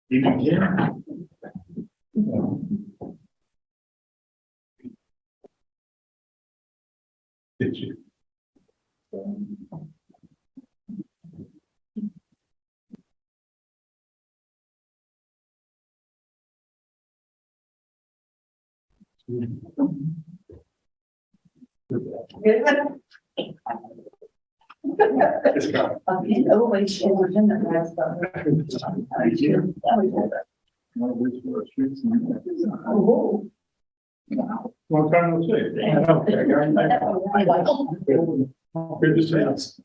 You can hear. Did you? It's got. Long time no see. Good to see us.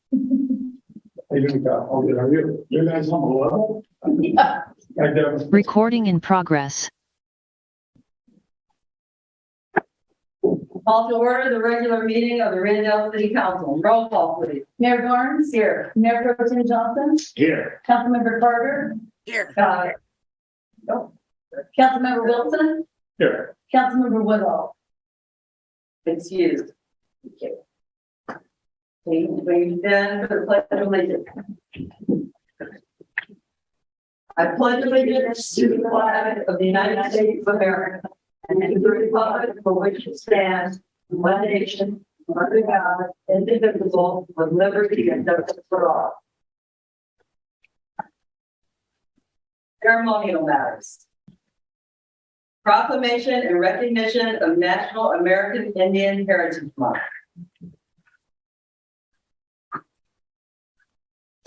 You guys on the level? Yeah. Recording in progress. Call to order the regular meeting of the Rio Dell City Council. Roll call, please. Mayor Barnes? Here. Mayor Pro Tem Johnson? Here. Councilmember Carter? Here. Got it. Councilmember Wilson? Here. Councilmember Woodall? Excused. Okay. We stand for the pledge of allegiance. I pledge allegiance to the flag of the United States of America and to the republic for which it stands, one nation, under God, indivisible, with liberty and justice for all. Ceremonial matters. Proclamation and recognition of National American Indian Heritage Month.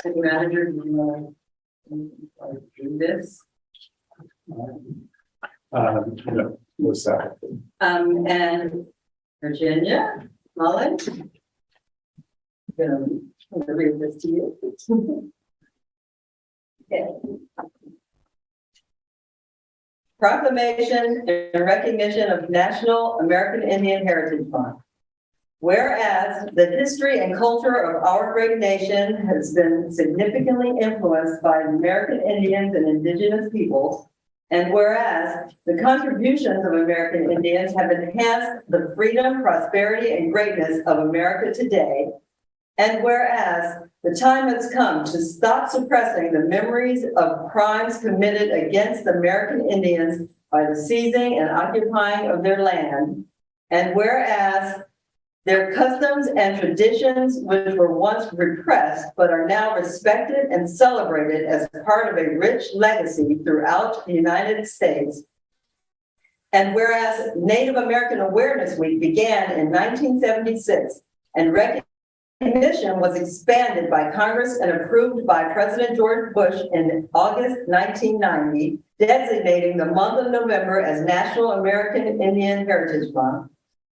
City Manager, do you want to do this? No, what's that? And Virginia Mullen. I'm gonna read this to you. Okay. Proclamation and recognition of National American Indian Heritage Month. Whereas the history and culture of our great nation has been significantly influenced by American Indians and indigenous peoples, and whereas the contributions of American Indians have enhanced the freedom, prosperity, and greatness of America today, and whereas the time has come to stop suppressing the memories of crimes committed against American Indians by the seizing and occupying of their land, and whereas their customs and traditions, which were once repressed but are now respected and celebrated as part of a rich legacy throughout the United States. And whereas Native American Awareness Week began in 1976 and recognition was expanded by Congress and approved by President George Bush in August 1990, designating the month of November as National American Indian Heritage Month.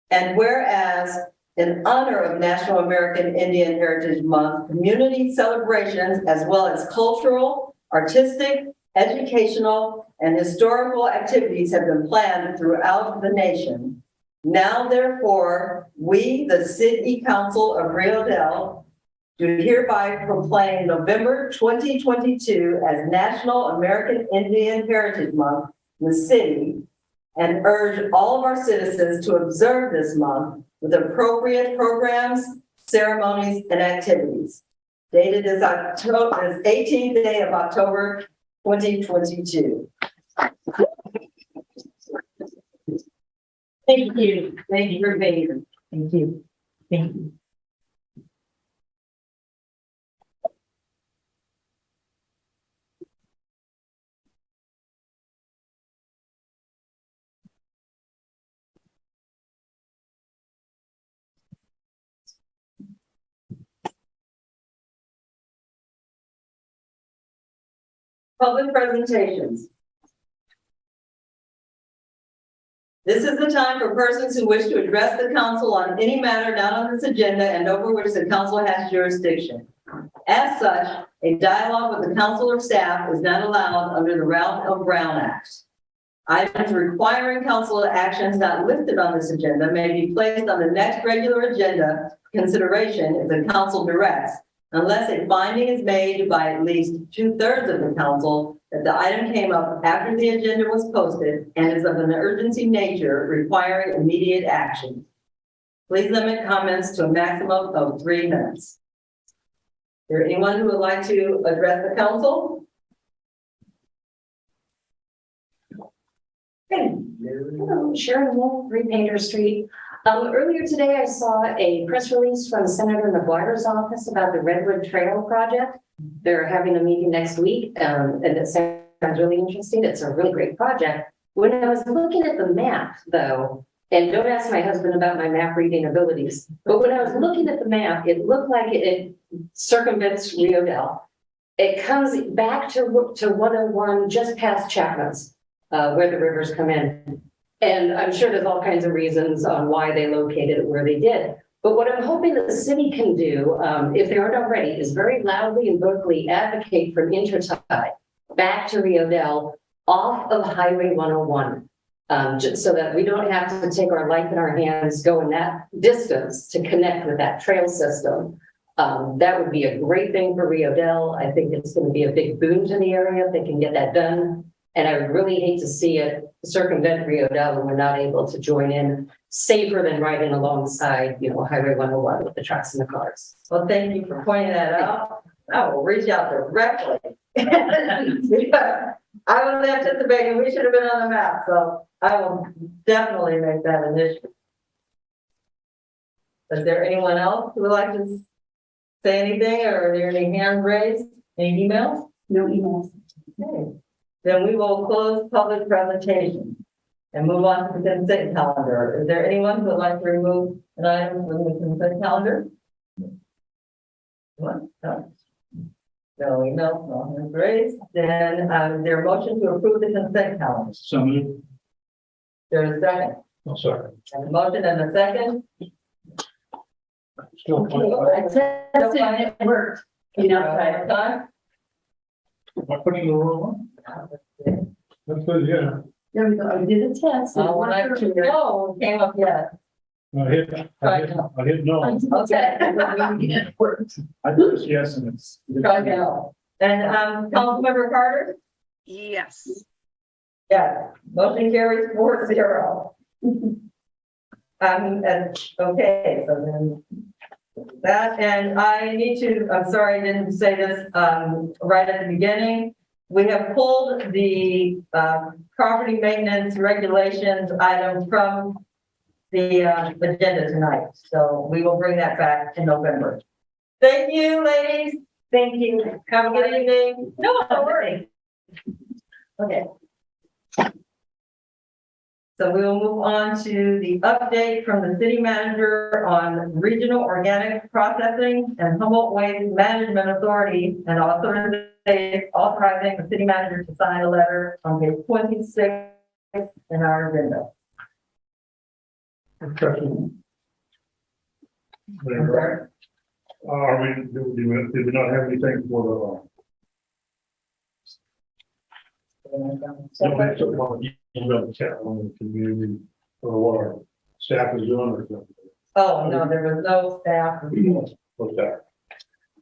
And whereas in honor of National American Indian Heritage Month, community celebrations as well as cultural, artistic, educational, and historical activities have been planned throughout the nation. Now, therefore, we, the City Council of Rio Dell, do hereby proclaim November 2022 as National American Indian Heritage Month in the city and urge all of our citizens to observe this month with appropriate programs, ceremonies, and activities. Dated is 18th day of October, 2022. Thank you. Thank you for being here. Thank you. Thank you. Public presentations. This is the time for persons who wish to address the council on any matter not on this agenda and over which the council has jurisdiction. As such, a dialogue with the council or staff is not allowed under the Ralph L. Brown Act. Items requiring council actions not listed on this agenda may be placed on the next regular agenda for consideration if the council directs, unless a finding is made by at least 2/3 of the council that the item came up after the agenda was posted and is of an urgency nature requiring immediate action. Please limit comments to a maximum of 3 minutes. Is there anyone who would like to address the council? Hello, Sharon Wolf, 3 Painter Street. Earlier today, I saw a press release from Senator McGuire's office about the Redwood Trail project. They're having a meeting next week, and it sounds really interesting. It's a really great project. When I was looking at the map, though, and don't ask my husband about my map reading abilities, but when I was looking at the map, it looked like it circumvents Rio Dell. It comes back to 101 just past Chapman's, where the rivers come in. And I'm sure there's all kinds of reasons on why they located it where they did. But what I'm hoping that the city can do, if they aren't already, is very loudly and vocally advocate for intertie back to Rio Dell off of Highway 101. Just so that we don't have to take our life in our hands, going that distance to connect with that trail system. That would be a great thing for Rio Dell. I think it's going to be a big boon to the area if they can get that done. And I would really hate to see it circumvent Rio Dell when we're not able to join in, safer than riding alongside, Highway 101 with the trucks and the cars. Well, thank you for pointing that out. I will reach out directly. I was anticipating we should have been on the map, so I will definitely make that an issue. Is there anyone else who would like to say anything, or are there any hands raised? Any emails? No emails. Okay. Then we will close public presentation and move on to the consent calendar. Is there anyone who would like to remove an item from the consent calendar? What? No. No emails, no hands raised. Then is there a motion to approve the consent calendar? So moved. There's a second. Oh, sorry. And a motion and a second. Still. I tested and it worked. Right, time? Am I pushing the wrong one? That's good, yeah. There we go. I did a test. Oh, when I no, came up yet. I hit no. Okay. It worked. I pressed yes and it's. Try now. And Councilmember Carter? Yes. Yeah, motion carries 4-0. And okay, so then that, and I need to, I'm sorry, I didn't say this right at the beginning. We have pulled the property maintenance regulations item from the agenda tonight. So we will bring that back in November. Thank you, ladies. Thank you. Have a good evening. No, don't worry. Okay. So we will move on to the update from the city manager on regional organic processing and Humboldt Waste Management Authority, and also authorizing the city manager to sign a letter on page 26 in our agenda. Whatever. Did we not have anything for the chat on the community or what our staff is doing or something? Oh, no, there was no staff report. What's that?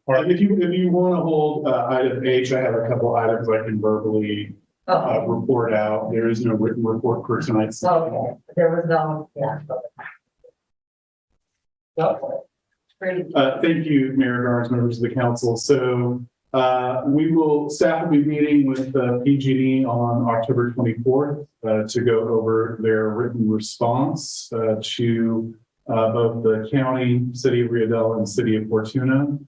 All right, if you want to hold item H, I have a couple items I can verbally Oh, report out. There is no written report for tonight. okay, there was no, yeah. Go for it. Great. Thank you, Mayor Garnes, members of the council. So staff will be meeting with PG&E on October 24th to go over their written response to both the county, city of Rio Dell, and city of Fortuna.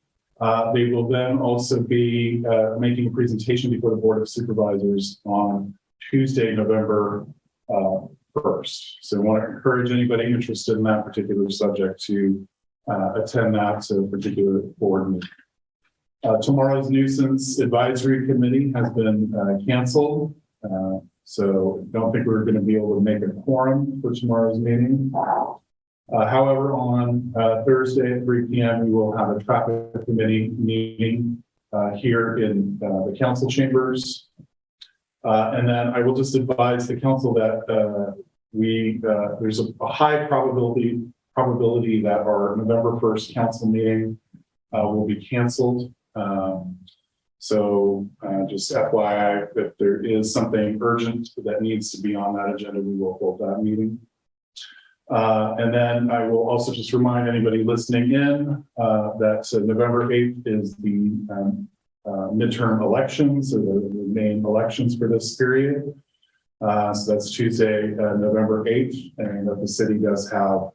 They will then also be making a presentation before the Board of Supervisors on Tuesday, November 1st. So I want to encourage anybody interested in that particular subject to attend that particular board meeting. Tomorrow's nuisance advisory committee has been canceled. So don't think we're going to be able to make a quorum for tomorrow's meeting. However, on Thursday at 3 p.m., we will have a traffic committee meeting here in the council chambers. And then I will just advise the council that there's a high probability that our November 1st council meeting will be canceled. So just FYI, if there is something urgent that needs to be on that agenda, we will hold that meeting. And then I will also just remind anybody listening in that November 8th is the midterm elections, or the main elections for this period. So that's Tuesday, November 8th, and that the city does have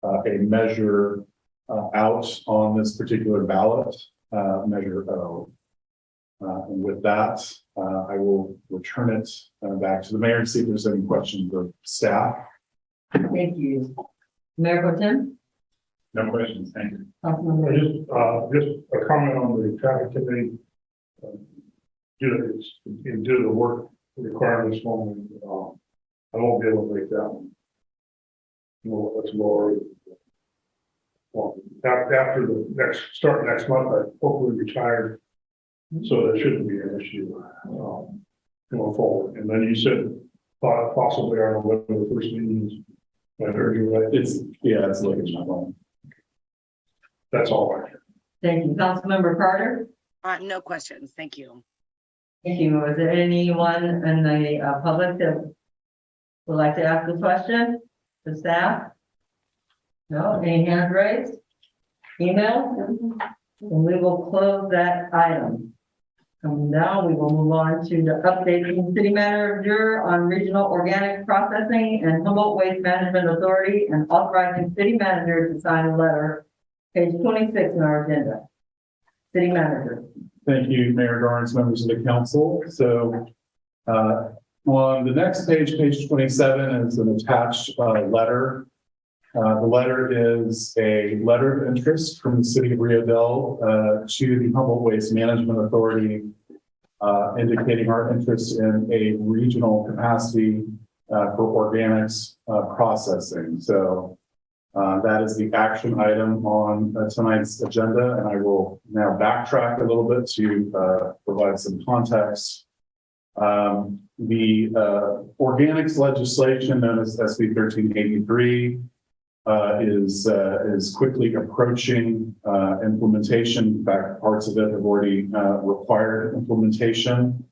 a measure out on this particular ballot, Measure O. And with that, I will return it back to the mayor and see if there's any questions of staff. Thank you. Mayor Pro Tem? No questions, thank you. Councilmember. Just a comment on the traffic committee. Do the work required this morning. I won't be able to make that one. Well, that's more. Well, after the start next month, I hopefully retired. So that shouldn't be an issue, going forward. And then you said possibly our November 1st meetings. I heard you right. It's looking that way. That's all I have. Thank you. Councilmember Carter? No questions. Thank you. Thank you. Is there anyone in the public that would like to ask a question to staff? No? Any hands raised? Email? And we will close that item. Coming down, we will move on to the update from City Manager on regional organic processing and Humboldt Waste Management Authority, and authorizing City Manager to sign a letter. Page 26 in our agenda. City Manager. Thank you, Mayor Garnes, members of the council. So on the next page, page 27, is an attached letter. The letter is a letter of interest from the city of Rio Dell to the Humboldt Waste Management Authority, indicating our interest in a regional capacity for organics processing. So that is the action item on tonight's agenda, and I will now backtrack a little bit to provide some context. The organics legislation, known as SB 1383, is quickly approaching implementation. In fact, parts of it have already required implementation.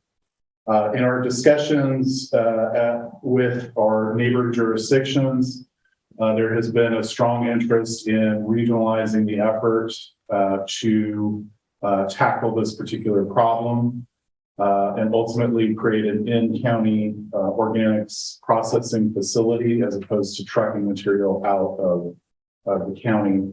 In our discussions with our neighbor jurisdictions, there has been a strong interest in regionalizing the effort to tackle this particular problem and ultimately create an in-county organics processing facility as opposed to trucking material out of the county.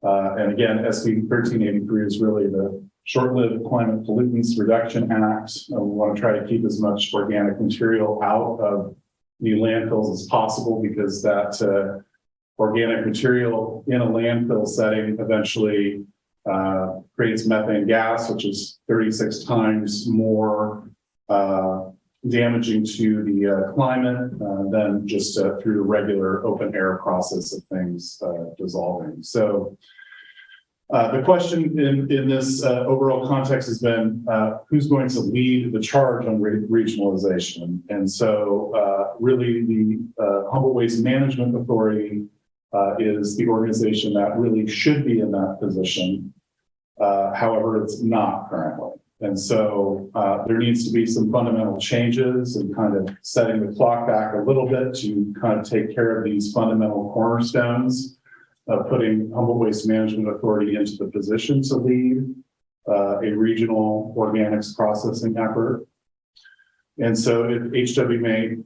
And again, SB 1383 is really the short-lived Climate Pollutants Reduction Act. We want to try to keep as much organic material out of the landfills as possible, because that organic material in a landfill setting eventually creates methane gas, which is 36 times more damaging to the climate than just through the regular open air process of things dissolving. So the question in this overall context has been who's going to lead the charge on regionalization? And so really the Humboldt Waste Management Authority is the organization that really should be in that position. However, it's not currently. And so there needs to be some fundamental changes and kind of setting the clock back a little bit to kind of take care of these fundamental cornerstones of putting Humboldt Waste Management Authority into the position to lead a regional organics processing effort. And so if HWMA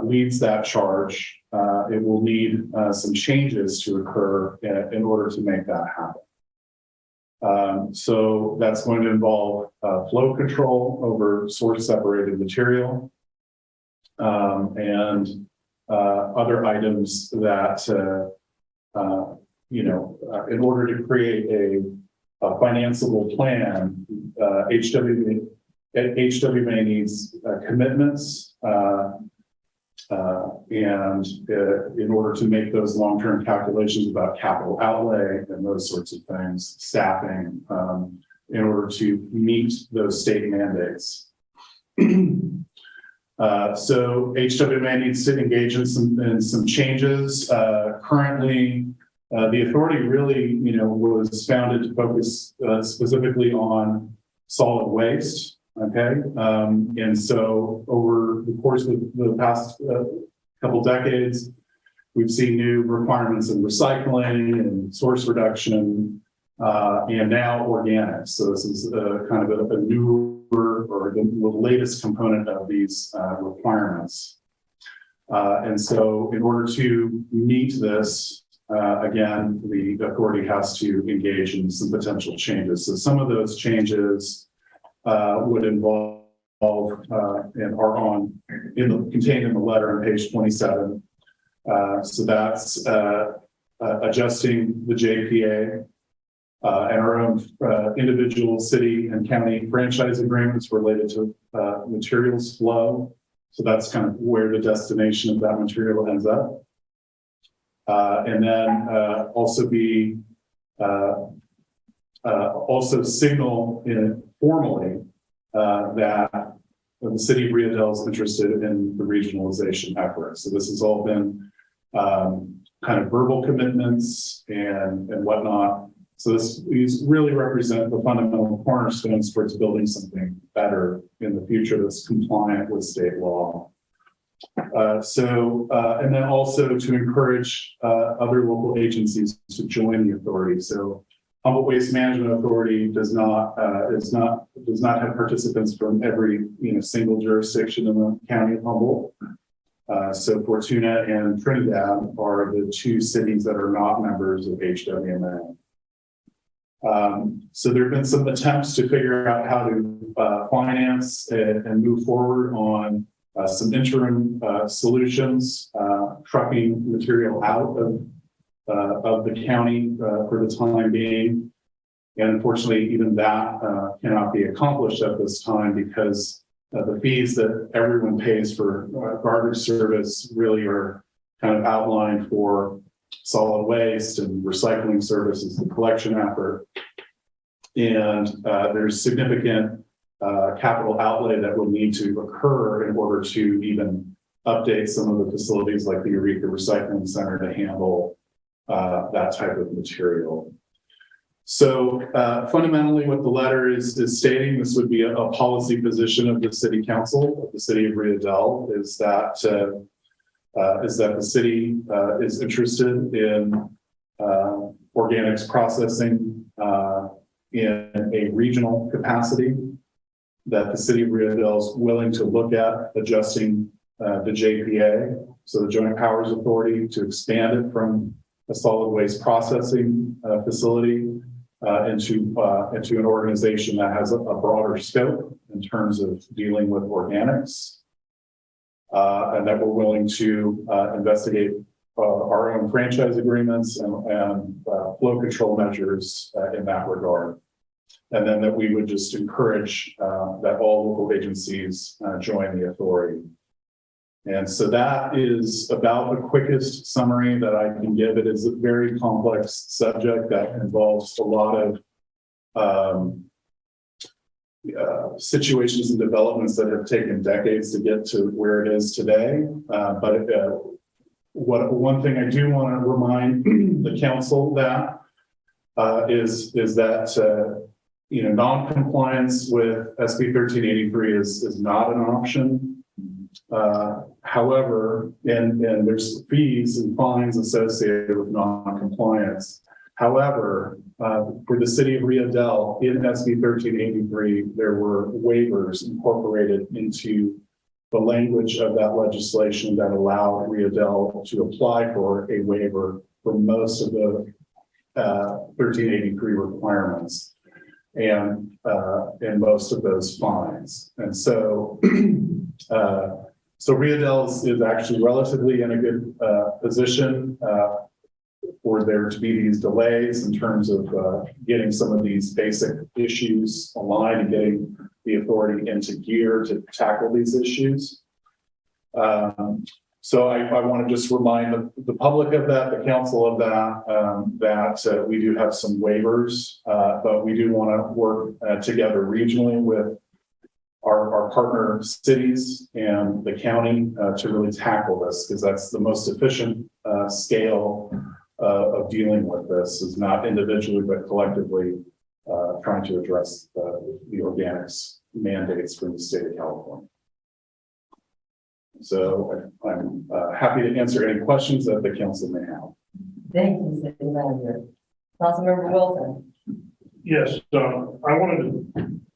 leads that charge, it will need some changes to occur in order to make that happen. So that's going to involve flow control over source separated material and other items that, in order to create a financeable plan, HWMA needs commitments and in order to make those long-term calculations about capital outlay and those sorts of things, staffing, in order to meet those state mandates. So HWMA needs to engage in some changes. Currently, the authority really, was founded to focus specifically on solid waste. Okay. And so over the course of the past couple decades, we've seen new requirements in recycling and source reduction, and now organics. So this is kind of a newer or the latest component of these requirements. And so in order to meet this, again, the authority has to engage in some potential changes. So some of those changes would involve and are contained in the letter on page 27. So that's adjusting the JPA and our own individual city and county franchise agreements related to materials flow. So that's kind of where the destination of that material ends up. And then also signal formally that the city of Rio Dell is interested in the regionalization effort. So this has all been kind of verbal commitments and whatnot. So these really represent the fundamental cornerstones towards building something better in the future that's compliant with state law. And then also to encourage other local agencies to join the authority. So Humboldt Waste Management Authority does not have participants from every single jurisdiction in the county of Humboldt. So Fortuna and Trinidad are the two cities that are not members of HWMA. So there have been some attempts to figure out how to finance and move forward on some interim solutions, trucking material out of the county for the time being. And unfortunately, even that cannot be accomplished at this time because the fees that everyone pays for garbage service really are kind of outlined for solid waste and recycling services, the collection effort. And there's significant capital outlay that will need to occur in order to even update some of the facilities like the Eureka Recycling Center to handle that type of material. So fundamentally what the letter is stating, this would be a policy position of the city council of the city of Rio Dell, is that the city is interested in organics processing in a regional capacity, that the city of Rio Dell is willing to look at adjusting the JPA, so the Joint Powers Authority, to expand it from a solid waste processing facility into an organization that has a broader scope in terms of dealing with organics, and that we're willing to investigate our own franchise agreements and flow control measures in that regard. And then that we would just encourage that all local agencies join the authority. And so that is about the quickest summary that I can give. It is a very complex subject that involves a lot of situations and developments that have taken decades to get to where it is today. One thing I do want to remind the council that is that non-compliance with SB 1383 is not an option. However, and there's fees and fines associated with non-compliance. However, for the city of Rio Dell in SB 1383, there were waivers incorporated into the language of that legislation that allowed Rio Dell to apply for a waiver for most of the 1383 requirements and most of those fines. And so, so Rio Dell is actually relatively in a good position for there to be these delays in terms of getting some of these basic issues aligned and getting the authority into gear to tackle these issues. So I want to just remind the public of that, the council of that we do have some waivers, but we do want to work together regionally with our partner cities and the county to really tackle this, because that's the most efficient scale of dealing with this, is not individually but collectively trying to address the organics mandates from the state of California. So I'm happy to answer any questions that the council may have. Thank you, City Manager. Councilmember Wilson. Yes, I wanted to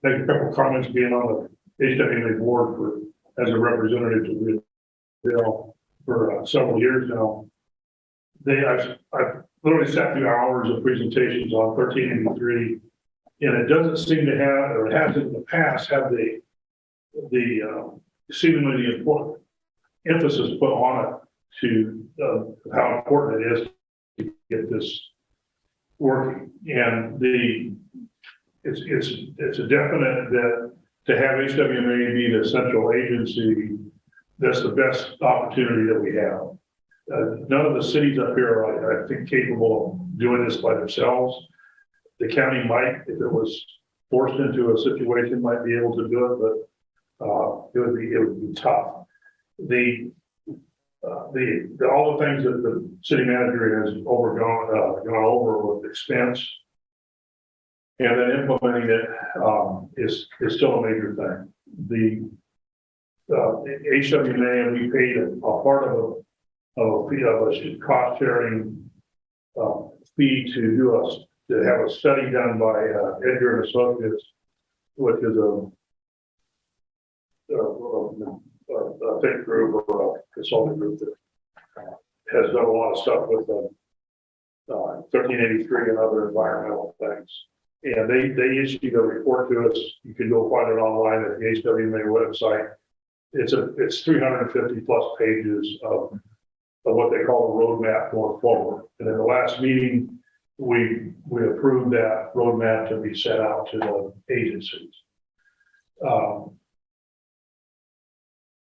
make a couple of comments being on the HWA board as a representative to Rio Dell for several years now. I've literally sat through hours of presentations on 1383, and it doesn't seem to have, or it hasn't in the past, have the seemingly important emphasis put on it to how important it is to get this working. And it's a definite that to have HWMA be the central agency, that's the best opportunity that we have. None of the cities up here are, I think, capable of doing this by themselves. The county might, if it was forced into a situation, might be able to do it, but it would be tough. All the things that the city manager has gone over with expense, and then implementing it is still a major thing. The HWMA, and we paid a part of a cost sharing fee to have a study done by Edgar and Associates, which is a think group or a consulting group that has done a lot of stuff with 1383 and other environmental things. And they issued a report to us. You can go find it online at the HWMA website. It's 350 plus pages of what they call a roadmap going forward. And in the last meeting, we approved that roadmap to be sent out to the agencies.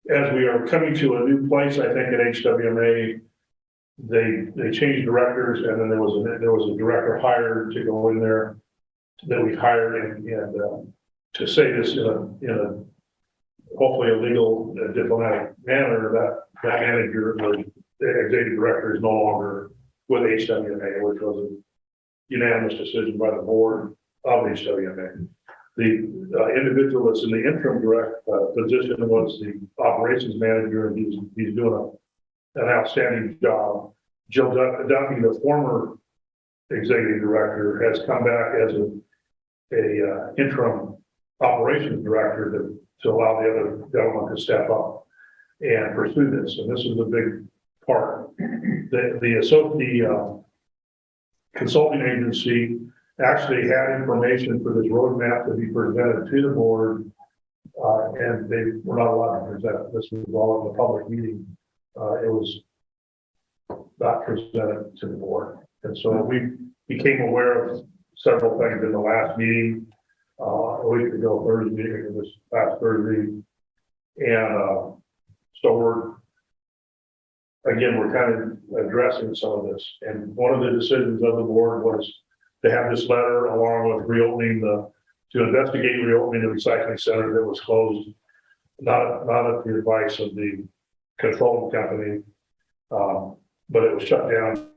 As we are coming to a new place, I think at HWMA, they changed directors, and then there was a director hired to go in there that we hired, and to say this in a hopefully a legal, diplomatic manner, that manager, the executive director, is no longer with HWMA, which was a unanimous decision by the board of HWMA. The individual that's in the interim position was the operations manager, and he's doing an outstanding job. Jill Duffy, the former executive director, has come back as a interim operations director to allow the other gentleman to step up and pursue this. And this is a big part. The consulting agency actually had information for this roadmap to be presented to the board, and they were not allowed to present. This was all in the public meeting. It was not presented to the board. And so we became aware of several things in the last meeting, a week ago, Thursday, it was last Thursday. And so we're kind of addressing some of this. And one of the decisions of the board was to have this letter along with to investigate reopening the recycling center that was closed, not at the advice of the controlling company, but it was shut down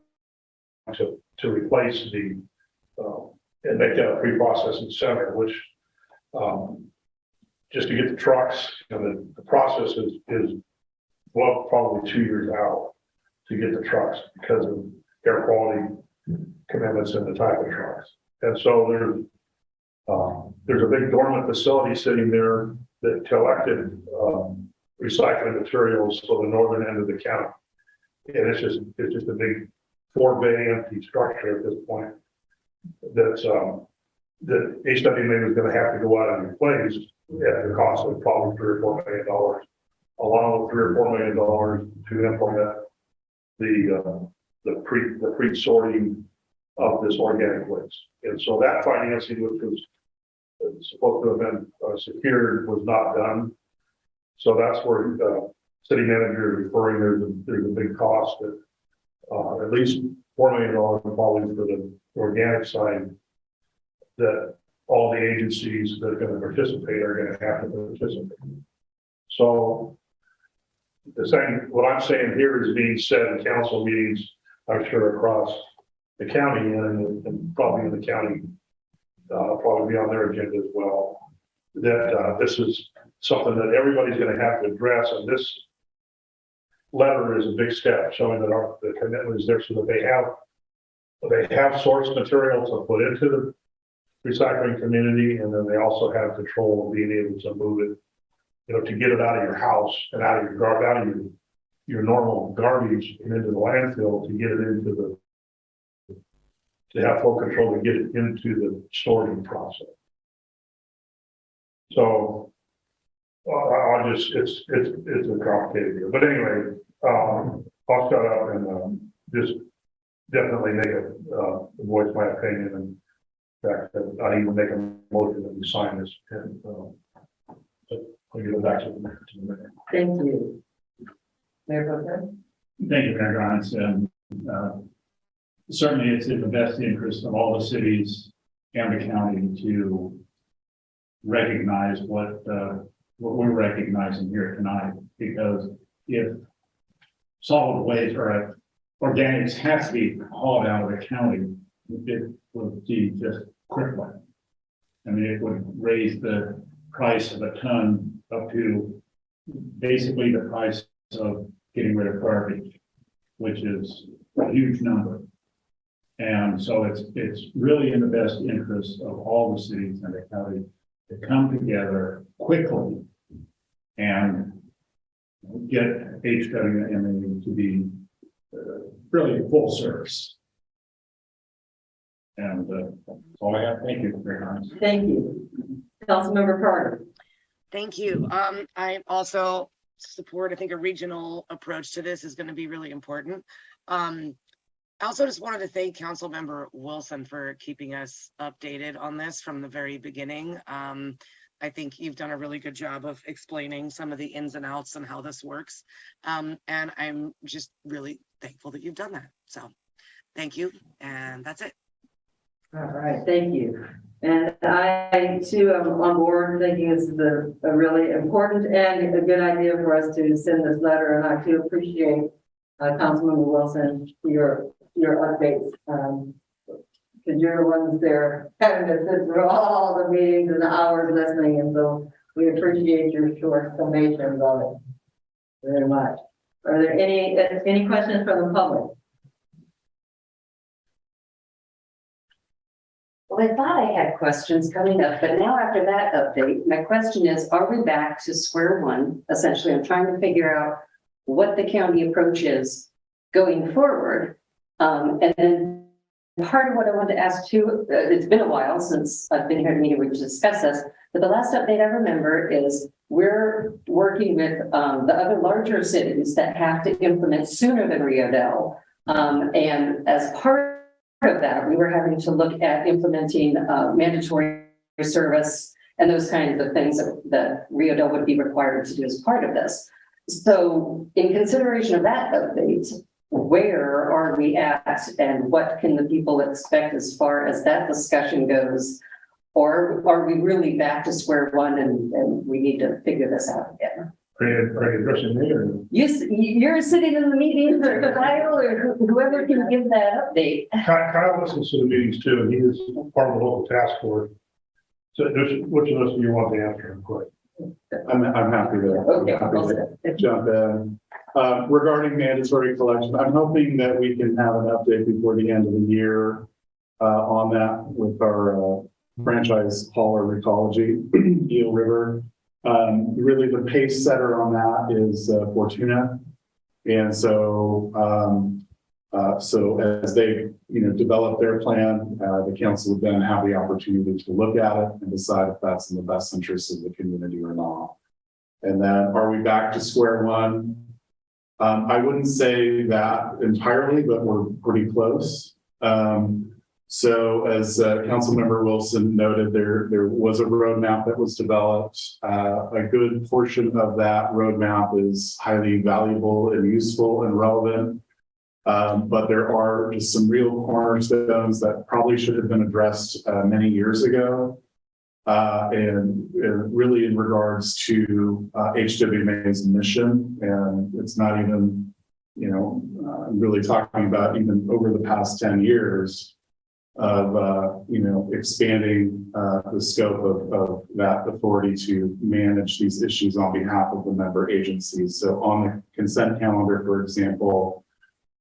to replace and make that a pre-processing center, which just to get the trucks, and the process is well, probably 2 years out to get the trucks because of air quality commitments and the type of trucks. And so there's a big dormant facility sitting there that collected recycling materials for the northern end of the county. And it's just a big 4-bay empty structure at this point that HWMA was going to have to go out and replace at the cost of probably $3 or $4 million, along with $3 or $4 million to implement the pre-sorting of this organic waste. And so that financing, which was supposed to have been secured, was not done. So that's where city manager is referring. There's a big cost that at least $4 million probably for the organic side, that all the agencies that are going to participate are going to have to participate. So what I'm saying here is being said in council meetings, I'm sure across the county and probably in the county, probably be on their agenda as well, that this is something that everybody's going to have to address. And this letter is a big step, showing that the commitment is there so that they have source material to put into the recycling community, and then they also have control of being able to move it, you know, to get it out of your house and out of your normal garbage and into the landfill to get it into to have full control to get it into the sorting process. So, it's a complicated deal, but anyway, I'll shut up and, just definitely make voice my opinion, and in fact, I even make a motion that we sign this, and, I'll give it back to the mayor. Thank you. Mayor Pro Tem? Thank you, Mayor Grimes. Certainly, it's in the best interest of all the cities and the county to recognize what we're recognizing here tonight, because if solid waste or organics has to be hauled out of the county, it would be just quickly. I mean, it would raise the price of a ton up to basically the price of getting rid of garbage, which is a huge number. And so it's really in the best interest of all the cities and the county to come together quickly and get HWMA to be really full service. And that's all I have. Thank you very much. Thank you. Councilmember Carter? Thank you. I also support, I think a regional approach to this is going to be really important. I also just wanted to thank Councilmember Wilson for keeping us updated on this from the very beginning. I think you've done a really good job of explaining some of the ins and outs and how this works. And I'm just really thankful that you've done that. So thank you. And that's it. All right, thank you. And I too am on board thinking this is a really important and a good idea for us to send this letter. And I do appreciate Councilmember Wilson, your updates. Because you're the ones there having to sit through all the meetings and the hours listening. And so we appreciate your short summations of it very much. Are there any questions from the public? Well, I thought I had questions coming up, but now after that update, my question is, are we back to square one? Essentially, I'm trying to figure out what the county approach is going forward. And then part of what I wanted to ask too, it's been a while since I've been here at a meeting to discuss this, but the last update I remember is we're working with the other larger cities that have to implement sooner than Rio Dell. And as part of that, we were having to look at implementing mandatory service and those kinds of things that Rio Dell would be required to do as part of this. So in consideration of that update, where are we at and what can the people expect as far as that discussion goes? Or are we really back to square one and we need to figure this out again? Are you addressing me or? You're sitting in the meeting, or Kyle, or whoever can give that update. Kyle listens to the meetings too, and he is part of the local task force. So which of us do you want to answer him quick? I'm happy to. Okay. I'm happy to jump in. Regarding mandatory collection, I'm hoping that we can have an update before the end of the year on that with our franchise hauler Ecology, Eel River. Really the pace setter on that is Fortuna. And so, so as they, develop their plan, the council would then have the opportunity to look at it and decide if that's in the best interest of the community or not. And then are we back to square one? I wouldn't say that entirely, but we're pretty close. So as Councilmember Wilson noted, there was a roadmap that was developed. A good portion of that roadmap is highly valuable and useful and relevant. But there are just some real cornerstones that probably should have been addressed many years ago. And really in regards to HWMA's mission, and it's not even, really talking about even over the past 10 years. expanding the scope of that authority to manage these issues on behalf of the member agencies. So on the consent calendar, for example,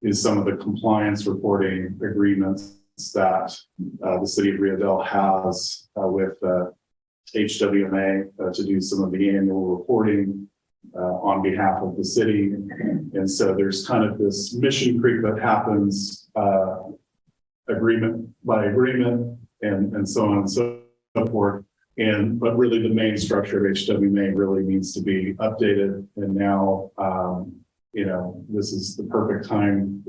is some of the compliance reporting agreements that the city of Rio Dell has with HWMA to do some of the annual reporting on behalf of the city. And so there's kind of this mission creep that happens agreement by agreement and so on and so forth. But really the main structure of HWMA really needs to be updated. And now, this is the perfect time.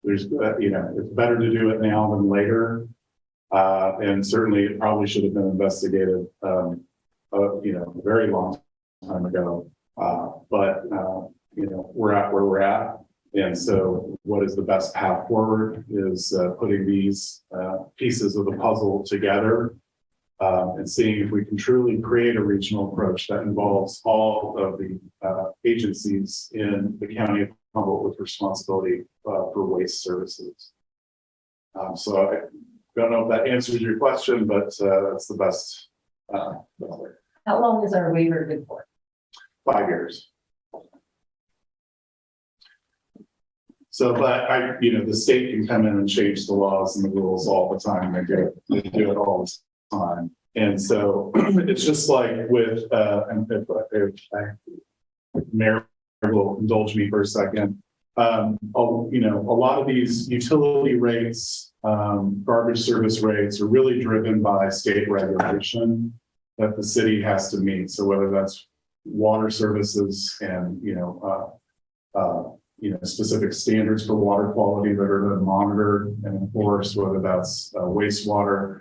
It's better to do it now than later. And certainly it probably should have been investigated, a very long time ago. But we're at where we're at. And so what is the best path forward is putting these pieces of the puzzle together and seeing if we can truly create a regional approach that involves all of the agencies in the county of Humboldt with responsibility for waste services. So I don't know if that answers your question, but that's the best. How long is our waiver good for? 5 years. So, but the state can come in and change the laws and the rules all the time. They do it all the time. And so it's just like with, and if Mayor will indulge me for a second. A lot of these utility rates, garbage service rates are really driven by state regulation that the city has to meet. So whether that's water services and, specific standards for water quality that are then monitored and enforced, whether that's wastewater.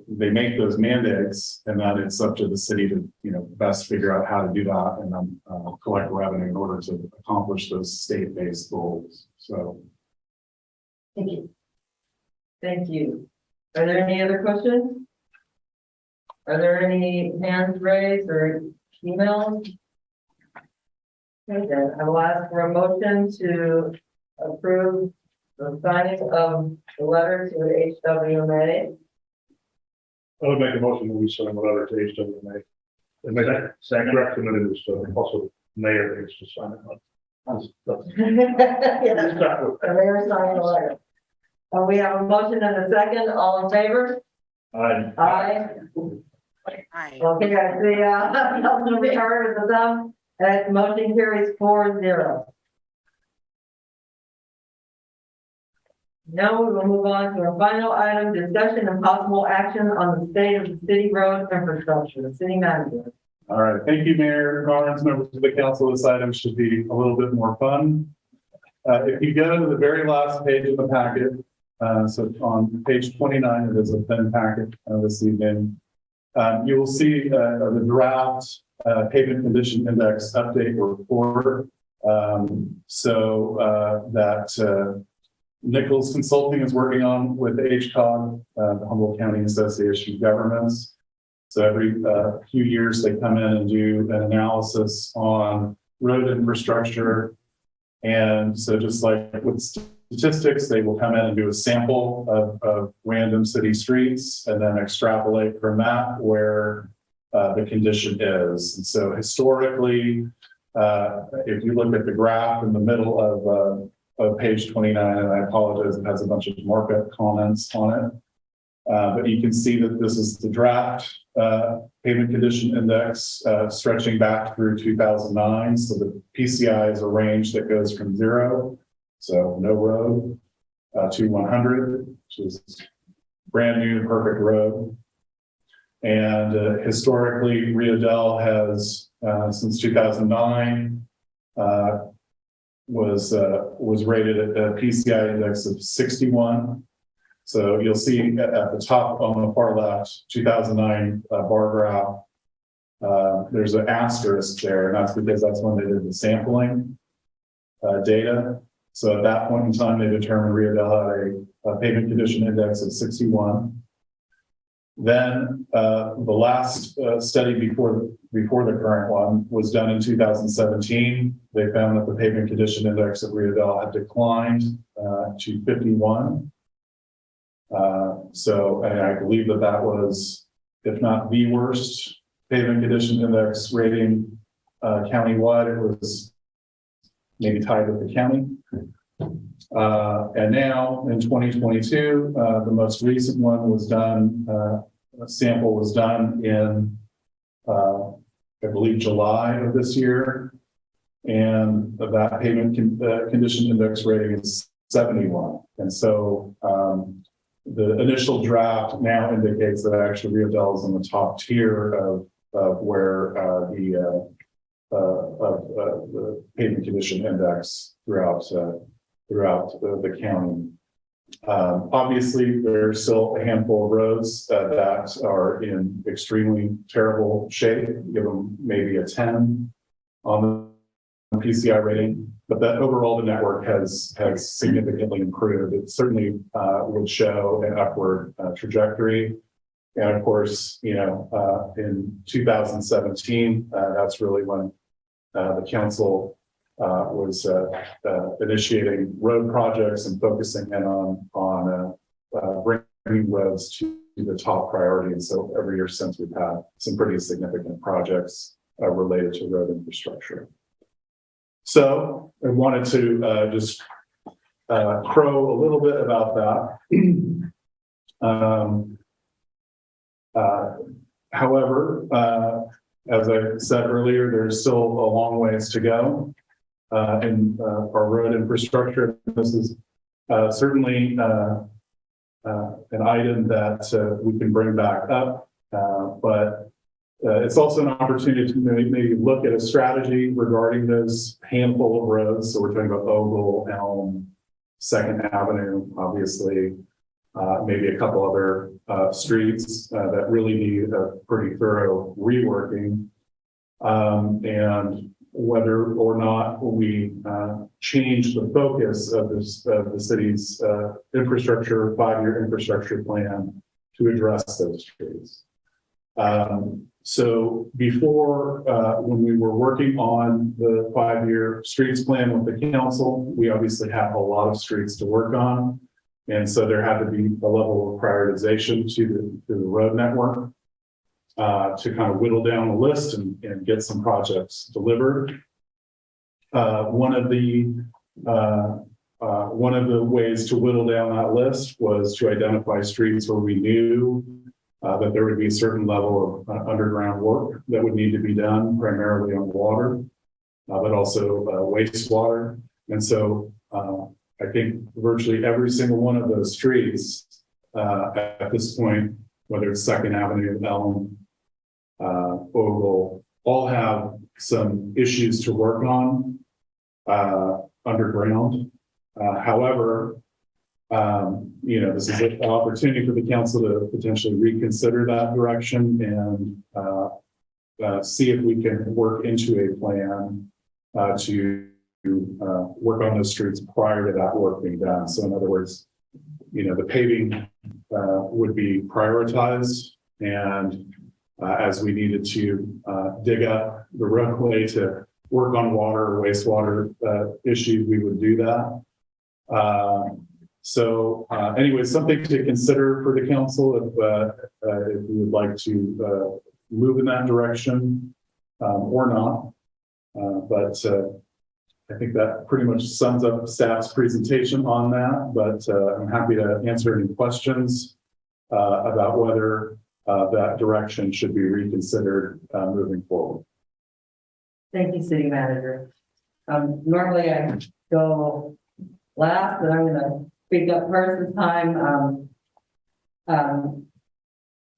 They make those mandates, and then it's up to the city to, best figure out how to do that and then collect revenue in order to accomplish those state-based goals. So. Thank you. Thank you. Are there any other questions? Are there any hands raised or emails? Okay, then I will ask for a motion to approve the signing of the letter to the HWMA. I would make a motion that we send a letter to HWMA. And make that Second. recommended is also mayor needs to sign it. Yeah, the mayor signed the letter. We have a motion and a second. All in favor? Aye. Aye. Hi. Okay, I see, Councilman Ricard with the thumb. That motion carries 4-0. Now we will move on to our final item, discussion and possible action on the state of the city road infrastructure. The city manager. All right, thank you, Mayor Garnes, members of the council. This item should be a little bit more fun. If you go to the very last page of the packet, so on page 29, it is a thin packet this evening. You will see the draft pavement condition index update report. That Nichols Consulting is working on with HCOG, the Humboldt County Association of Governments. So every few years they come in and do an analysis on road infrastructure. And so just like with statistics, they will come in and do a sample of random city streets and then extrapolate from that where the condition is. And so historically, if you look at the graph in the middle of page 29, and I apologize, it has a bunch of markup comments on it. But you can see that this is the draft pavement condition index stretching back through 2009. So the PCI is a range that goes from 0, so no road, to 100, which is brand new, perfect road. And historically, Rio Dell has, since 2009, was rated at a PCI index of 61. So you'll see at the top on the far left, 2009 bar graph, there's an asterisk there, and that's because that's when they did the sampling data. So at that point in time, they determined Rio Dell had a pavement condition index of 61. Then, the last study before the current one was done in 2017. They found that the pavement condition index of Rio Dell had declined to 51. So, and I believe that that was, if not the worst pavement condition index rating countywide, it was maybe tied with the county. And now in 2022, the most recent one was done, a sample was done in, I believe, July of this year. And that pavement condition index rating is 71. And so the initial draft now indicates that actually Rio Dell is in the top tier of where the pavement condition index throughout the county. Obviously, there's still a handful of roads that are in extremely terrible shape. Give them maybe a 10 on the PCI rating, but that overall the network has significantly improved. It certainly would show an upward trajectory. And of course, in 2017, that's really when the council was initiating road projects and focusing in on bringing roads to the top priority. And so every year since, we've had some pretty significant projects related to road infrastructure. So I wanted to just crow a little bit about that. However, as I said earlier, there's still a long ways to go in our road infrastructure. This is certainly an item that we can bring back up, but it's also an opportunity to maybe look at a strategy regarding those handful of roads. So we're talking about Ogle, Elm, 2nd Avenue, obviously, maybe a couple other streets that really need a pretty thorough reworking. And whether or not we change the focus of the city's infrastructure, 5-year infrastructure plan to address those streets. So before, when we were working on the 5-year streets plan with the council, we obviously have a lot of streets to work on. And so there had to be a level of prioritization to the road network to kind of whittle down the list and get some projects delivered. One of the ways to whittle down that list was to identify streets where we knew that there would be a certain level of underground work that would need to be done, primarily on water, but also wastewater. And so I think virtually every single one of those streets at this point, whether it's 2nd Avenue, Elm, Ogle, all have some issues to work on underground. However, this is an opportunity for the council to potentially reconsider that direction and see if we can work into a plan to work on those streets prior to that work being done. So in other words, the paving would be prioritized, and as we needed to dig up the roadway to work on water or wastewater issues, we would do that. Anyway, something to consider for the council if you would like to move in that direction or not. But I think that pretty much sums up staff's presentation on that, but I'm happy to answer any questions about whether that direction should be reconsidered moving forward. Thank you, City Manager. Normally I go last, but I'm going to speak up first this time.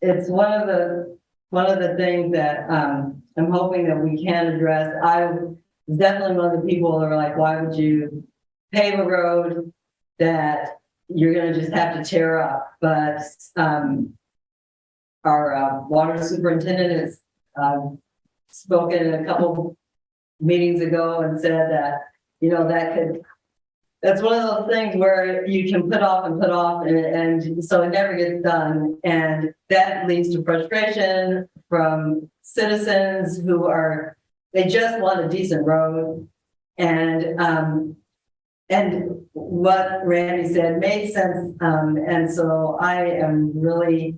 It's one of the things that I'm hoping that we can address. I was definitely one of the people that are like, why would you pave a road that you're going to just have to tear up? But our water superintendent has spoken a couple meetings ago and said that, that could That's one of those things where you can put off and so it never gets done. And that leads to frustration from citizens who they just want a decent road. And what Randy said made sense. And so I am really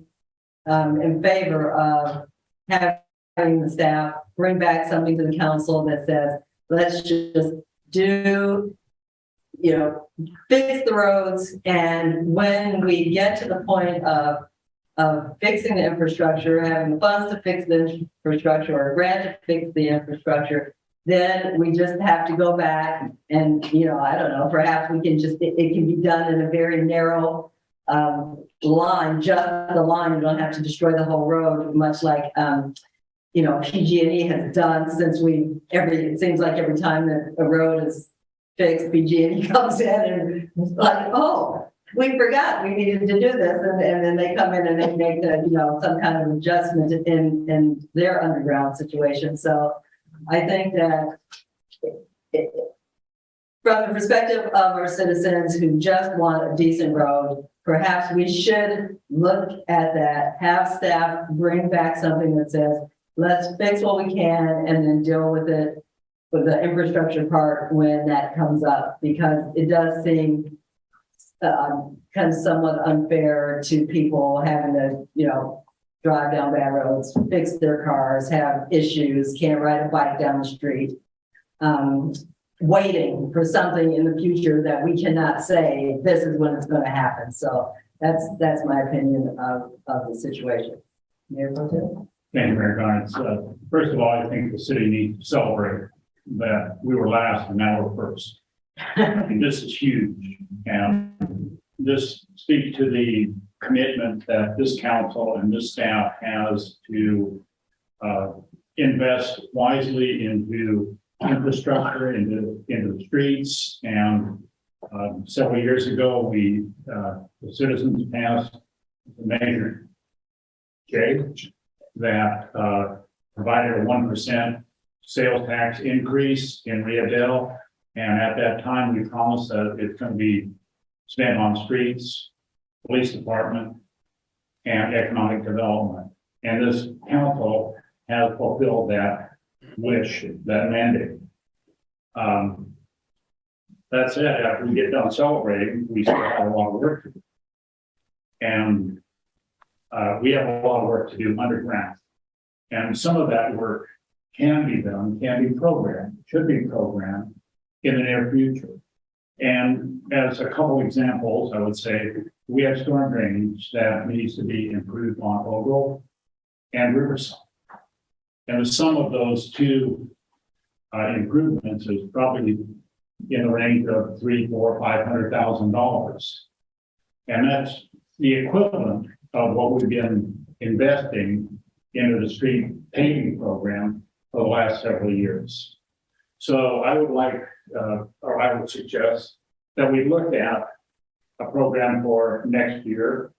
in favor of having the staff bring back something to the council that says, let's just fix the roads. And when we get to the point of fixing the infrastructure, having the funds to fix the infrastructure or a grant to fix the infrastructure, then we just have to go back and, I don't know, perhaps we can it can be done in a very narrow line, just the line. You don't have to destroy the whole road, much like, PG&E has done since it seems like every time that a road is fixed, PG&E comes in and it's like, oh, we forgot we needed to do this. And then they come in and they make some kind of adjustment in their underground situation. So I think that from the perspective of our citizens who just want a decent road, perhaps we should look at that, have staff bring back something that says, let's fix what we can and then deal with it, with the infrastructure part when that comes up, because it does seem kind of somewhat unfair to people having to, drive down bad roads, fix their cars, have issues, can't ride a bike down the street, waiting for something in the future that we cannot say, this is when it's going to happen. So that's my opinion of the situation. Mayor Pro Tem? Thank you, Mayor Garnes. First of all, I think the city needs to celebrate that we were last and now we're first. And this is huge. And this speaks to the commitment that this council and this staff has to invest wisely into infrastructure, into the streets. And several years ago, the citizens passed a measure that provided a 1% sales tax increase in Rio Dell. And at that time, we promised that it's going to be spent on streets, police department, and economic development. And this council has fulfilled that wish, that mandate. That said, after we get done celebrating, we still have a lot of work to do. And we have a lot of work to do underground. And some of that work can be done, can be programmed, should be programmed in the near future. And as a couple examples, I would say we have storm drainage that needs to be improved on Ogle and Riverside. And the sum of those two improvements is probably in the range of $300,000, $400,000, $500,000. And that's the equivalent of what we've been investing into the street paving program for the last several years. So I would or I would suggest that we look at a program for next year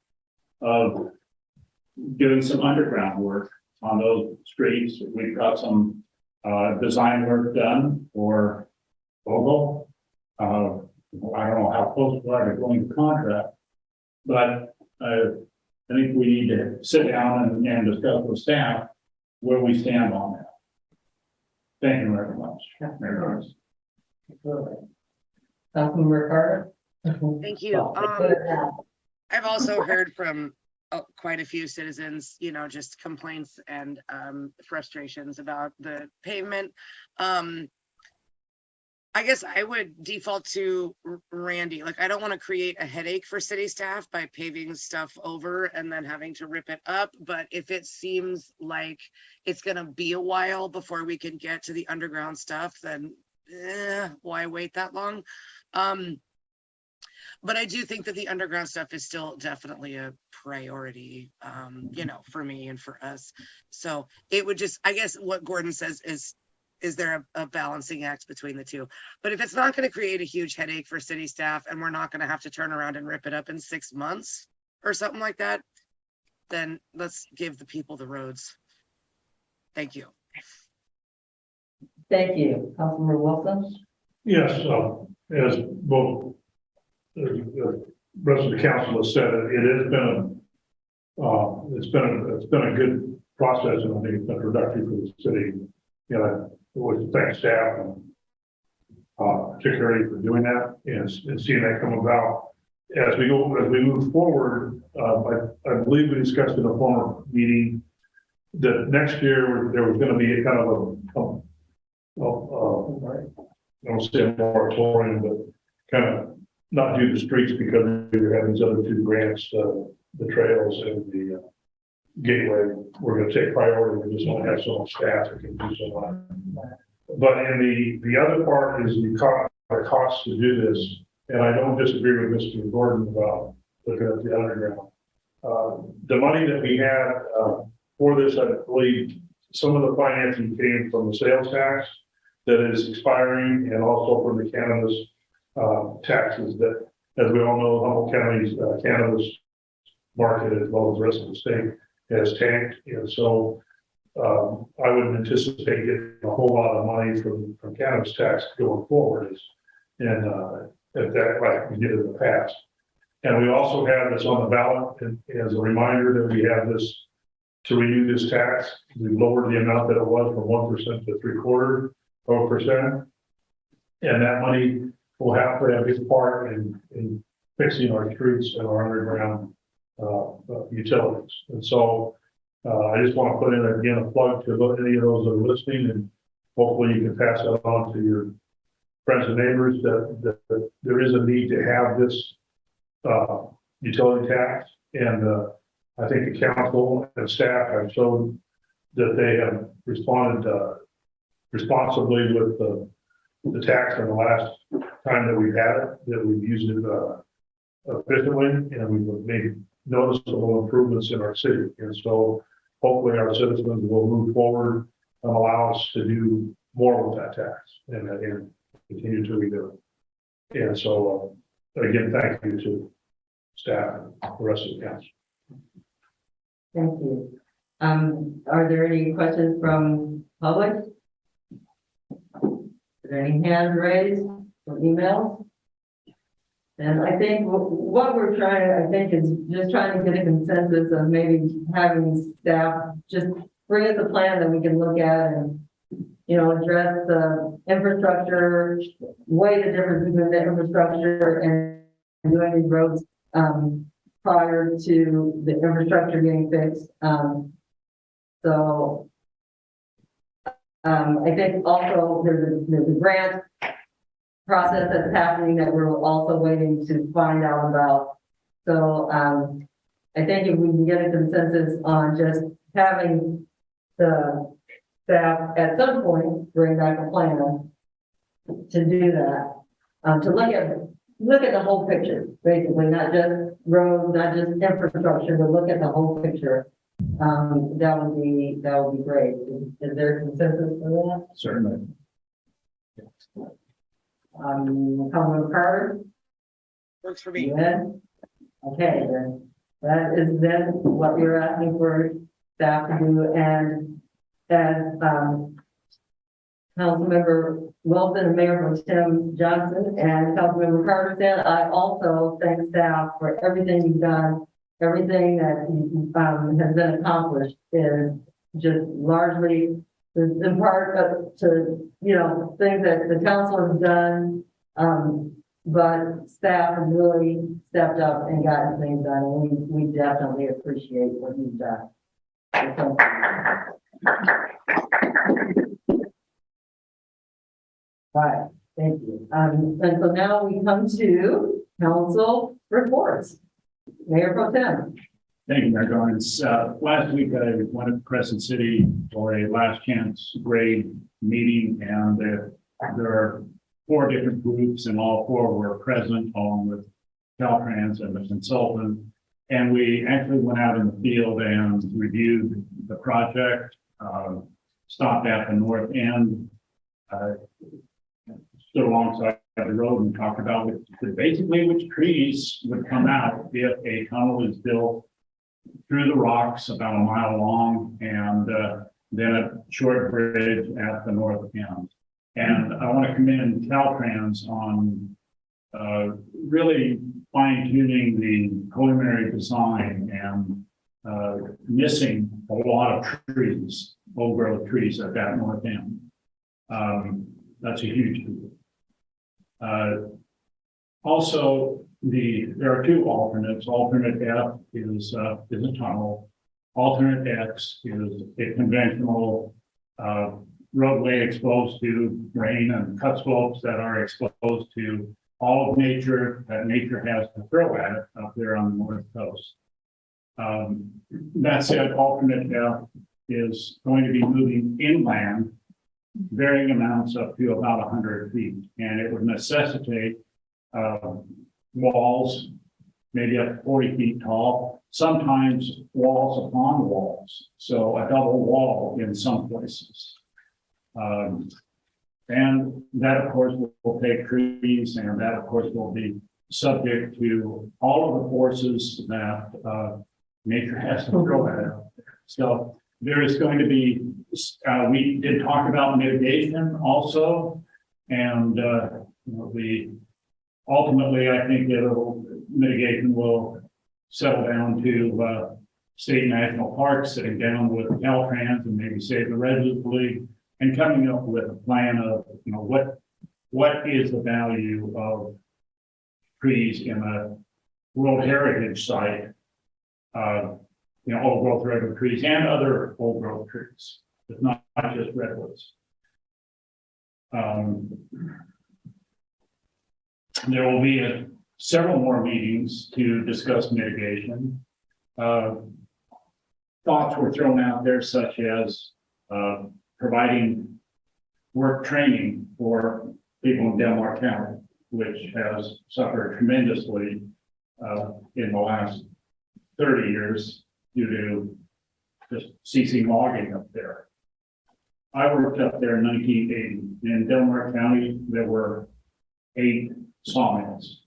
of doing some underground work on those streets. We've got some design work done for Ogle. I don't know how close we are to going to contract, but I think we need to sit down and discuss with staff where we stand on that. Thank you very much, Mayor Garnes. Councilmember Carter? Thank you. I've also heard from quite a few citizens, just complaints and frustrations about the pavement. I guess I would default to Randy. Like, I don't want to create a headache for city staff by paving stuff over and then having to rip it up. But if it seems like it's going to be a while before we can get to the underground stuff, then why wait that long? But I do think that the underground stuff is still definitely a priority, for me and for us. So it would just, I guess what Gordon says is there a balancing act between the two? But if it's not going to create a huge headache for city staff and we're not going to have to turn around and rip it up in 6 months or something like that, then let's give the people the roads. Thank you. Thank you. Councilmember Wilson? Yes, as both the rest of the council has said, it has been it's been a good process, and I think it's been productive for the city. You know, I would thank staff and particularly for doing that and seeing that come about. As we move forward, I believe we discussed in a former meeting that next year there was going to be a kind of I don't say a moratorium, but kind of not do the streets because we were having these other two grants, the trails and the gateway. We're going to take priority. We just don't have so much staff that can do so much. But in the other part is the cost to do this, and I don't disagree with Mr. Gordon about looking at the underground. The money that we had for this, I believe, some of the financing came from the sales tax that is expiring, and also from the cannabis taxes that, as we all know, Humboldt County's cannabis market, as well as the rest of the state, has tanked, and so I wouldn't anticipate getting a whole lot of money from cannabis tax going forward, and at that, like we did in the past. And we also have this on the ballot, and as a reminder that we have this to renew this tax. We lowered the amount that it was from 1% to 0.75%, and that money will have to have its part in fixing our streets and our underground utilities. And so I just want to put in again a plug to any of those that are listening, and hopefully you can pass that on to your friends and neighbors that there is a need to have this utility tax. And I think the council and staff have shown that they have responded responsibly with the tax in the last time that we've had it, that we've used it efficiently, and we've made noticeable improvements in our city. And so hopefully our citizens will move forward and allow us to do more with that tax and continue to redo it. And so again, thank you to staff and the rest of the council. Thank you. Are there any questions from public? Is there any hands raised or emails? And I think what we're trying, I think, is just trying to get a consensus of maybe having staff just bring us a plan that we can look at and, you know, address the infrastructure, weigh the difference between the infrastructure and doing these roads prior to the infrastructure getting fixed. So I think also there's a grant process that's happening that we're also waiting to find out about. So I think if we can get a consensus on just having the staff at some point bring back a plan to do that, to look at the whole picture, basically, not just roads, not just infrastructure, but look at the whole picture. That would be great. Is there a consensus for that? Certainly. Councilmember Carter? Works for me. Yeah. Okay, then that is then what you're asking for staff to do, and as Councilmember Wilson and Mayor Pro Tem Johnson and Councilmember Carter said, I also thank staff for everything you've done. Everything that has been accomplished is just largely in part to, you know, things that the council has done. But staff has really stepped up and gotten things done. And we definitely appreciate what you've done. So, all right, thank you. And so now we come to council reports. Mayor Pro Tem. Thank you, Mayor Garnes. Last week I went to Crescent City for a last chance grade meeting, and there are 4 different groups, and all 4 were present, along with Caltrans and the consultant. And we actually went out in the field and reviewed the project, stopped at the north end, stood alongside the road and talked about basically which trees would come out if a tunnel is built through the rocks about a mile long, and then a short bridge at the north end. And I want to commend Caltrans on really fine tuning the preliminary design and missing a lot of trees, old growth trees at that north end. That's a huge deal. Also, there are two alternates. Alternate F is a tunnel. Alternate X is a conventional roadway exposed to rain and cut slopes that are exposed to all of nature that nature has to throw at it up there on the north coast. That said, alternate F is going to be moving inland varying amounts up to about 100 feet, and it would necessitate walls, maybe up to 40 feet tall, sometimes walls upon walls, so a double wall in some places. And that, of course, will take trees, and that, of course, will be subject to all of the forces that nature has to throw at it. So there is going to be, we did talk about mitigation also, and ultimately, I think mitigation will settle down to state national parks, sitting down with Caltrans and maybe Save the Redwoods League, and coming up with a plan of, what is the value of trees in a World Heritage Site, old growth redwood trees and other old growth trees. It's not just redwoods. There will be several more meetings to discuss mitigation. Thoughts were thrown out there, such as providing work training for people in Delmar County, which has suffered tremendously in the last 30 years due to just ceasing logging up there. I worked up there in 1980. In Delmar County, there were 8 sawmills.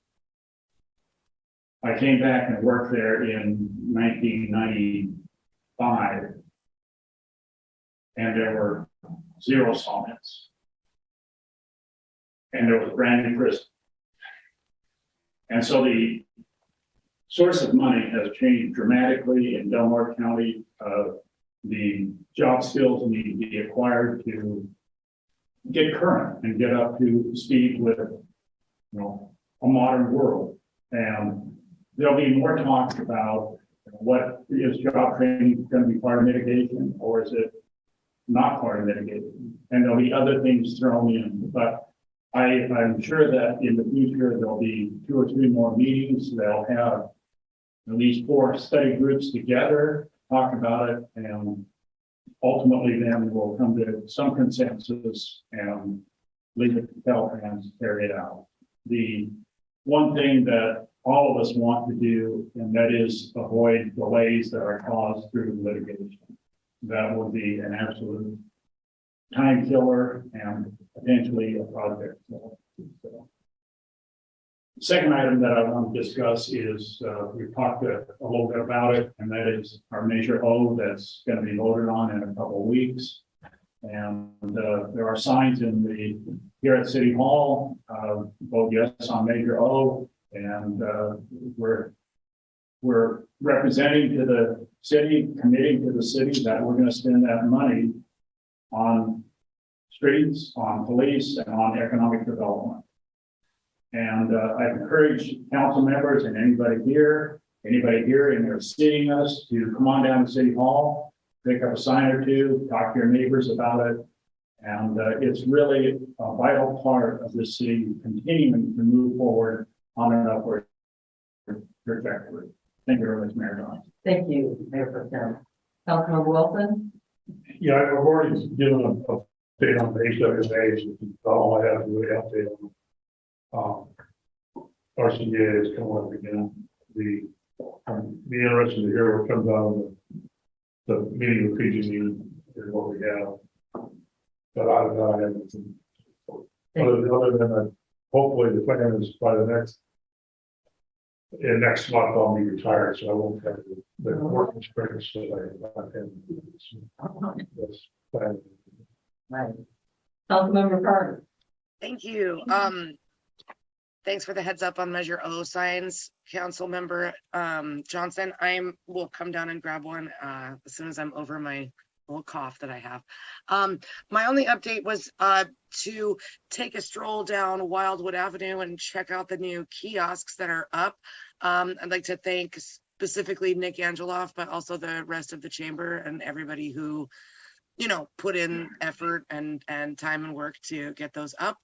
I came back and worked there in 1995, and there were 0 sawmills. And there was a brand new prison. And so the source of money has changed dramatically in Delmar County. The job skills need to be acquired to get current and get up to speed with, a modern world. And there'll be more talk about what is job training going to be part of mitigation, or is it not part of mitigation? And there'll be other things thrown in, but I'm sure that in the future, there'll be 2 or 3 more meetings. They'll have at least 4 study groups together, talk about it, and ultimately then we'll come to some consensus and leave it to Caltrans to carry it out. The one thing that all of us want to do, and that is avoid delays that are caused through litigation. That will be an absolute time killer and potentially a project. So, the second item that I want to discuss is, we've talked a little bit about it, and that is our Measure O that's going to be voted on in a couple of weeks. And there are signs here at City Hall, vote yes on Measure O, and we're representing to the city, committing to the city that we're going to spend that money on streets, on police, and on economic development. And I encourage council members and anybody here and they're seeing us to come on down to City Hall, pick up a sign or 2, talk to your neighbors about it. And it's really a vital part of the city continuing to move forward on an upward trajectory. Thank you very much, Mayor Don. Thank you, Mayor Pro Tem. Councilmember Wilson? Yeah, I've already given a update on the HWA, which is all I have to really update on. RCDA is coming up again. Be interested to hear what comes out of the meeting with PG&E is what we have. But I haven't. Other than that, hopefully the plan is by the next month I'll be retired, so I won't have the work experience that I can. That's fine. Right. Councilmember Carter? Thank you. thanks for the heads up on Measure O signs, Council Member Johnson. Will come down and grab one as soon as I'm over my little cough that I have. My only update was to take a stroll down Wildwood Avenue and check out the new kiosks that are up. I'd like to thank specifically Nick Angeloff, but also the rest of the chamber and everybody who, you know, put in effort and time and work to get those up,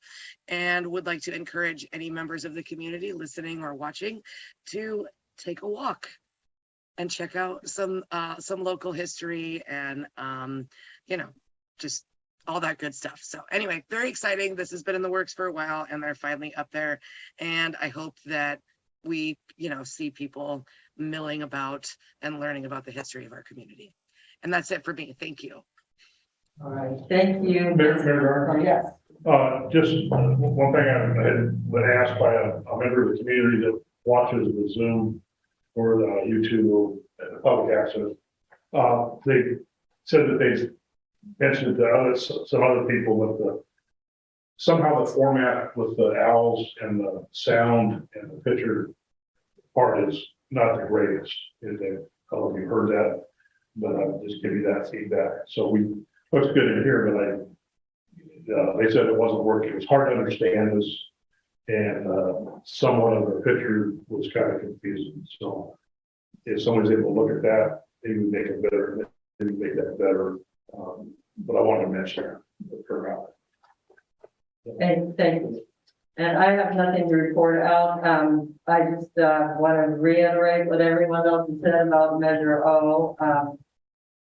and would like to encourage any members of the community listening or watching to take a walk and check out some local history and you know, just all that good stuff. So anyway, very exciting. This has been in the works for a while and they're finally up there, and I hope that we, you know, see people milling about and learning about the history of our community. And that's it for me. Thank you. All right, thank you. Mayor, Oh, yes. just one thing I had been asked by a member of the community that watches the Zoom or the YouTube public access. They said that they mentioned to some other people that somehow the format with the owls and the sound and the picture part is not the greatest. I don't know if you heard that, but I'll just give you that feedback. So looks good in here, but they said it wasn't working. It was hard to understand this, and somewhat of the picture was kind of confusing. So if someone's able to look at that, maybe make it better, maybe make that better. But I wanted to mention the turnout. Thank you. And I have nothing to report out. I just want to reiterate what everyone else has said about Measure O.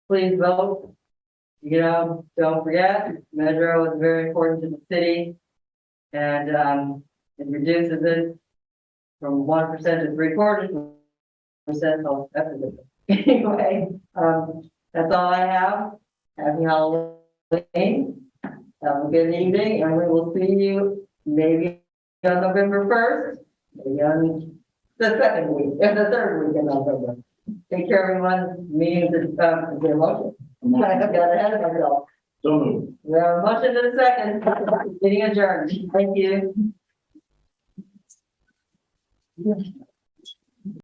Please vote. You know, don't forget, Measure O is very important to the city. And it reduces it from 1% to 3/4%. So that's a good thing. Anyway, that's all I have. Happy Halloween. Have a good evening, and we will see you maybe on November 1st, maybe on the second week, and the third week in November. Take care, everyone. Meetings is the motion. I got ahead of myself. So moved. We have a motion in a second. Meeting adjourned. Thank you.